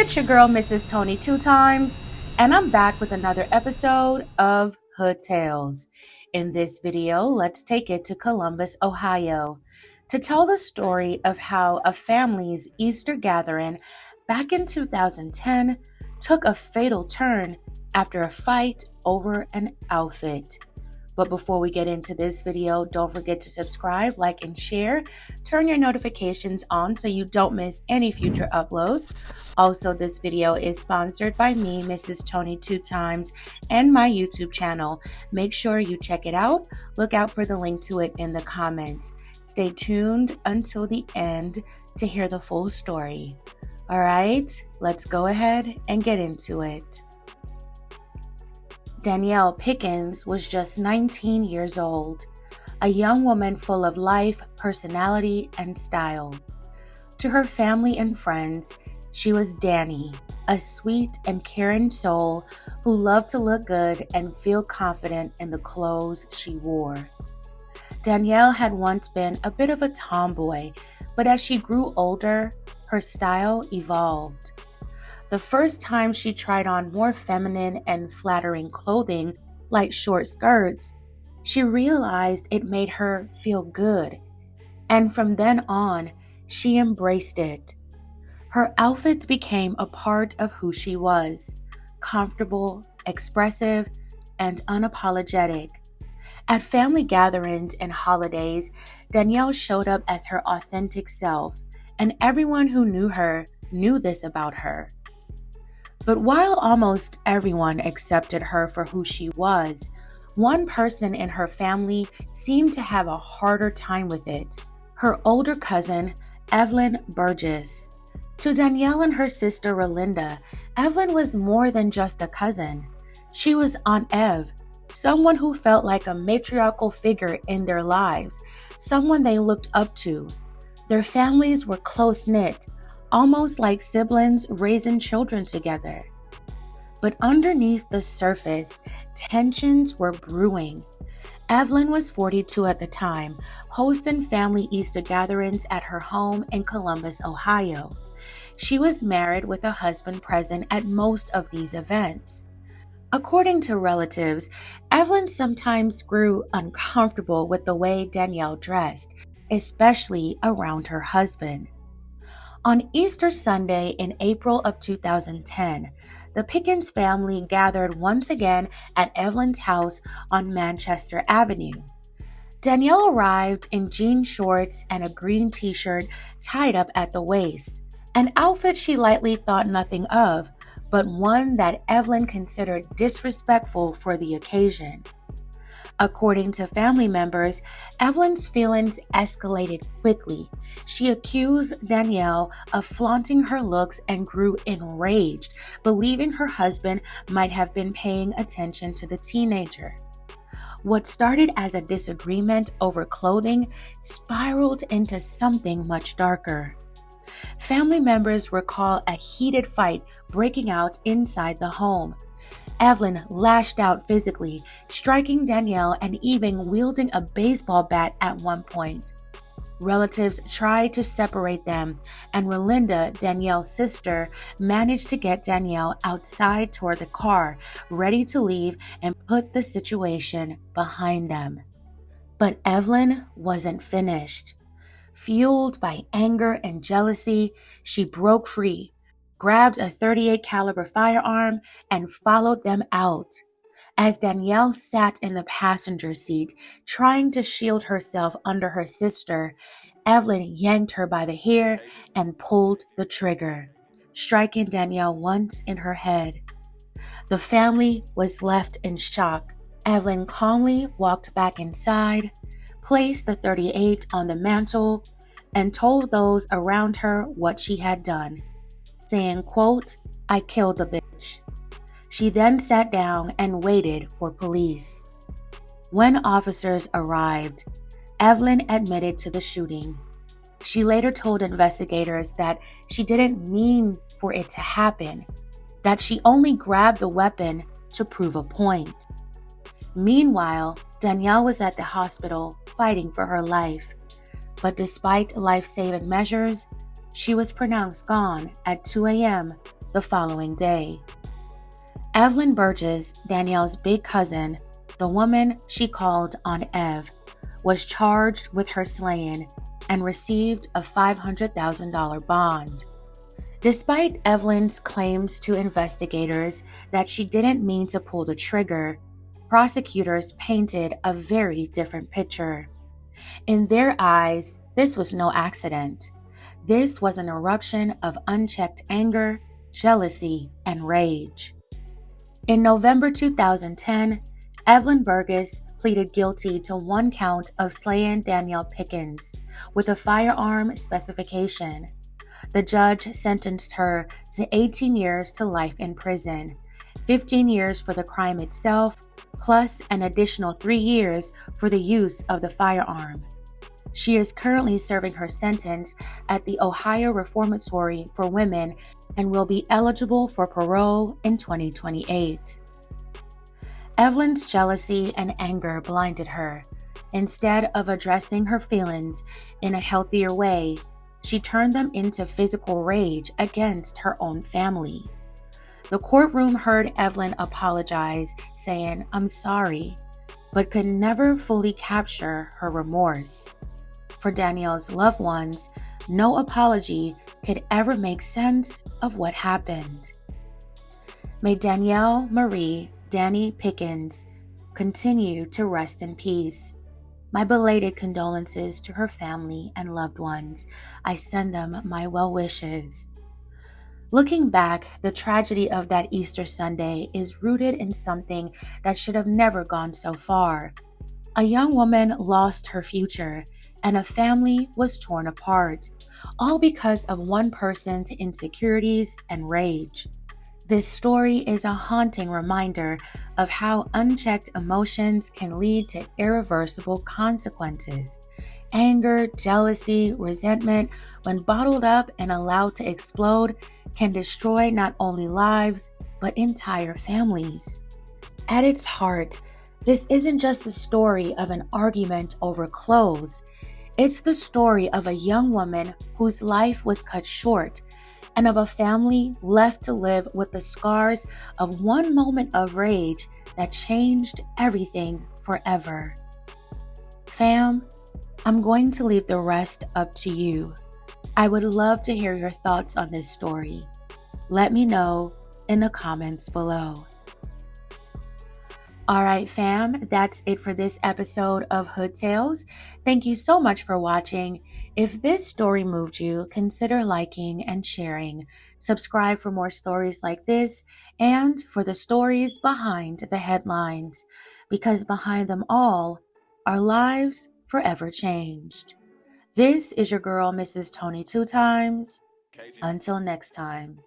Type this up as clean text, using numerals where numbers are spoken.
It's your girl, Mrs. Tony Two Times, and I'm back with another episode of Hood Tales. In this video, let's take it to Columbus, Ohio, to tell the story of how a family's Easter gathering back in 2010 took a fatal turn after a fight over an outfit. But before we get into this video, don't forget to subscribe, like, and share. Turn your notifications on so you don't miss any future uploads. Also, this video is sponsored by me, Mrs. Tony Two Times, and my YouTube channel. Make sure you check it out. Look out for the link to it in the comments. Stay tuned until the end to hear the full story. All right, let's go ahead and get into it. Danielle Pickens was just 19 years old, a young woman full of life, personality, and style. To her family and friends, she was Danny, a sweet and caring soul who loved to look good and feel confident in the clothes she wore. Danielle had once been a bit of a tomboy, but as she grew older, her style evolved. The first time she tried on more feminine and flattering clothing, like short skirts, she realized it made her feel good. And from then on, she embraced it. Her outfits became a part of who she was, comfortable, expressive, and unapologetic. At family gatherings and holidays, Danielle showed up as her authentic self, and everyone who knew her knew this about her. But while almost everyone accepted her for who she was, one person in her family seemed to have a harder time with it. Her older cousin, Evelyn Burgess. To Danielle and her sister Relinda, Evelyn was more than just a cousin. She was Aunt Ev, someone who felt like a matriarchal figure in their lives, someone they looked up to. Their families were close-knit, almost like siblings raising children together. But underneath the surface, tensions were brewing. Evelyn was 42 at the time, hosting family Easter gatherings at her home in Columbus, Ohio. She was married with a husband present at most of these events. According to relatives, Evelyn sometimes grew uncomfortable with the way Danielle dressed, especially around her husband. On Easter Sunday in April of 2010, the Pickens family gathered once again at Evelyn's house on Manchester Avenue. Danielle arrived in jean shorts and a green t-shirt tied up at the waist, an outfit she lightly thought nothing of, but one that Evelyn considered disrespectful for the occasion. According to family members, Evelyn's feelings escalated quickly. She accused Danielle of flaunting her looks and grew enraged, believing her husband might have been paying attention to the teenager. What started as a disagreement over clothing spiraled into something much darker. Family members recall a heated fight breaking out inside the home. Evelyn lashed out physically, striking Danielle and even wielding a baseball bat at one point. Relatives tried to separate them, and Relinda, Danielle's sister, managed to get Danielle outside toward the car, ready to leave and put the situation behind them. But Evelyn wasn't finished. Fueled by anger and jealousy, she broke free, grabbed a .38 caliber firearm, and followed them out. As Danielle sat in the passenger seat, trying to shield herself under her sister, Evelyn yanked her by the hair and pulled the trigger, striking Danielle once in her head. The family was left in shock. Evelyn calmly walked back inside, placed the .38 on the mantle, and told those around her what she had done, saying, quote, "I killed the bitch." She then sat down and waited for police. When officers arrived, Evelyn admitted to the shooting. She later told investigators that she didn't mean for it to happen, that she only grabbed the weapon to prove a point. Meanwhile, Danielle was at the hospital fighting for her life. But despite life-saving measures, she was pronounced gone at 2 a.m. the following day. Evelyn Burgess, Danielle's big cousin, the woman she called Aunt Ev, was charged with her slaying and received a $500,000 bond. Despite Evelyn's claims to investigators that she didn't mean to pull the trigger, prosecutors painted a very different picture. In their eyes, this was no accident. This was an eruption of unchecked anger, jealousy, and rage. In November 2010, Evelyn Burgess pleaded guilty to one count of slaying Danielle Pickens with a firearm specification. The judge sentenced her to 18 years to life in prison, 15 years for the crime itself, plus an additional 3 years for the use of the firearm. She is currently serving her sentence at the Ohio Reformatory for Women and will be eligible for parole in 2028. Evelyn's jealousy and anger blinded her. Instead of addressing her feelings in a healthier way, she turned them into physical rage against her own family. The courtroom heard Evelyn apologize, saying, "I'm sorry," but could never fully capture her remorse. For Danielle's loved ones, no apology could ever make sense of what happened. May Danielle Marie Danny Pickens continue to rest in peace. My belated condolences to her family and loved ones. I send them my well wishes. Looking back, the tragedy of that Easter Sunday is rooted in something that should have never gone so far. A young woman lost her future, and a family was torn apart, all because of one person's insecurities and rage. This story is a haunting reminder of how unchecked emotions can lead to irreversible consequences. Anger, jealousy, resentment, when bottled up and allowed to explode, can destroy not only lives, but entire families. At its heart, this isn't just the story of an argument over clothes. It's the story of a young woman whose life was cut short, and of a family left to live with the scars of one moment of rage that changed everything forever. Fam, I'm going to leave the rest up to you. I would love to hear your thoughts on this story. Let me know in the comments below. All right, fam, that's it for this episode of Hood Tales. Thank you so much for watching. If this story moved you, consider liking and sharing. Subscribe for more stories like this and for the stories behind the headlines, because behind them all are lives forever changed. This is your girl, Mrs. Tony Two Times. Until next time.